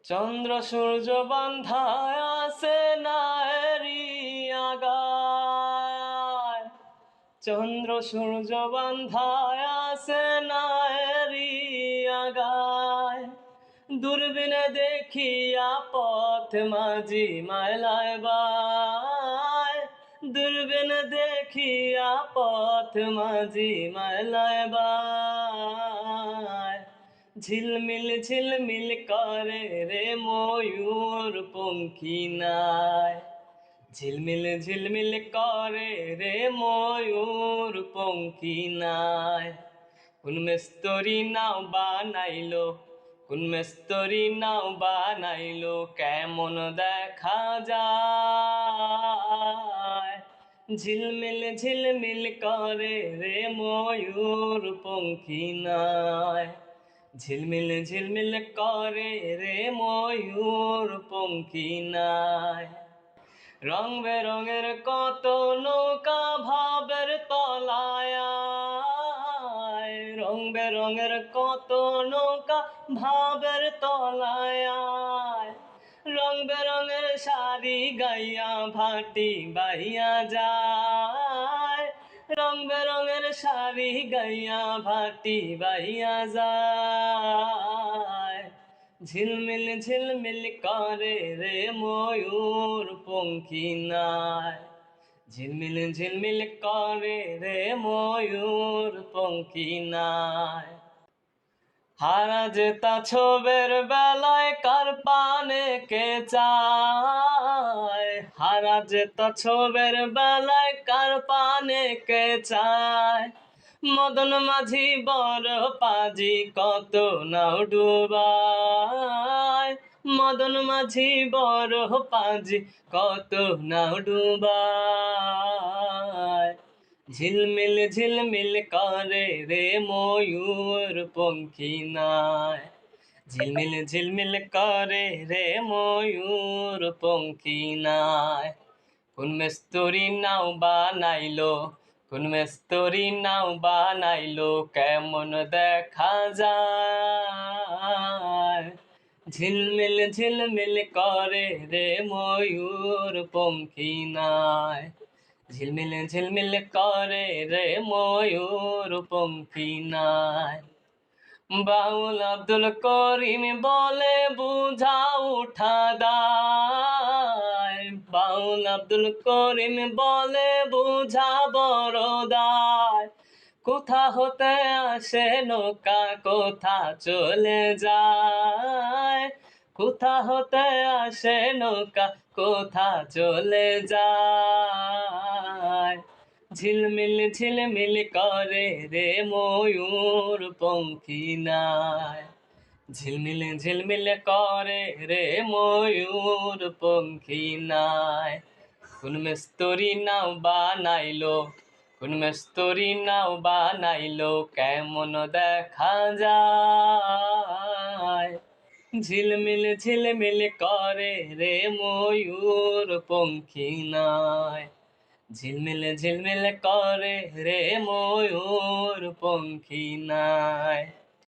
চন্দ্র সূর্য বান্ধায় আছে নায়েরি আগায়, চন্দ্র সূর্য বান্ধায় আছে নায়েরি আগায়। দূরবীনে দেখিয়া পথ মাঝি মাইলায় বায়, দূরবীনে দেখিয়া পথ মাঝি মাইলায় বায়। ঝিলমিল ঝিলমিল করে রে ময়ূর পঙ্খী নাই, ঝিলমিল ঝিলমিল করে রে ময়ূর পঙ্খী নাই। কোন মিস্ত্রি নাও বানাইলো, কোন মিস্ত্রি নাও বানাইলো, কেমন দেখা যায়। ঝিলমিল ঝিলমিল করে রে ময়ূর পঙ্খী নাই, ঝিলমিল ঝিলমিল করে রে ময়ূর পঙ্খী নাই। রং বেরঙের কত নৌকা ভাবের তলায়, রং বেরঙের কত নৌকা ভাবের তলায়। রং বেরঙের শাড়ি গাইয়া ভাটি বাইয়া যায়, রং বেরঙের শাড়ি গাইয়া ভাটি বাইয়া যায়। ঝিলমিল ঝিলমিল করে রে ময়ূর পঙ্খী নাই, ঝিলমিল ঝিলমিল করে রে ময়ূর পঙ্খী নাই। হারা যেতা ছবের বেলায় কার পানে কে চায়, হারা যেতা ছবের বেলায় কার পানে কে চায়। মদন মাঝি বড় পাজি কত নাও ডুবায়, মদন মাঝি বড় পাজি কত নাও ডুবায়। ঝিলমিল ঝিলমিল করে রে ময়ূর পঙ্খী নাই, ঝিলমিল ঝিলমিল করে রে ময়ূর পঙ্খী নাই। কোন মিস্ত্রি নাও বানাইলো, কোন মিস্ত্রি নাও বানাইলো, কেমন দেখা যায়। ঝিলমিল ঝিলমিল করে রে ময়ূর পঙ্খী নাই, ঝিলমিল ঝিলমিল করে রে ময়ূর পঙ্খী নাই। বাউল আব্দুল করিম বলে বুঝা উঠা দায়, বাউল আব্দুল করিম বলে বুঝা বড় দায়। কোথা হতে আসে নৌকা কোথা চলে যায়, কোথা হতে আসে নৌকা কোথা চলে যায়। ঝিলমিল ঝিলমিল করে রে ময়ূর পঙ্খী নাই, ঝিলমিল ঝিলমিল করে রে ময়ূর পঙ্খী নাই। কোন মিস্ত্রি নাও বানাইলো, কোন মিস্ত্রি নাও বানাইলো, কেমন দেখা যায়। ঝিলমিল ঝিলমিল করে রে ময়ূর পঙ্খী নাই, ঝিলমিল ঝিলমিল করে রে ময়ূর পঙ্খী নাই।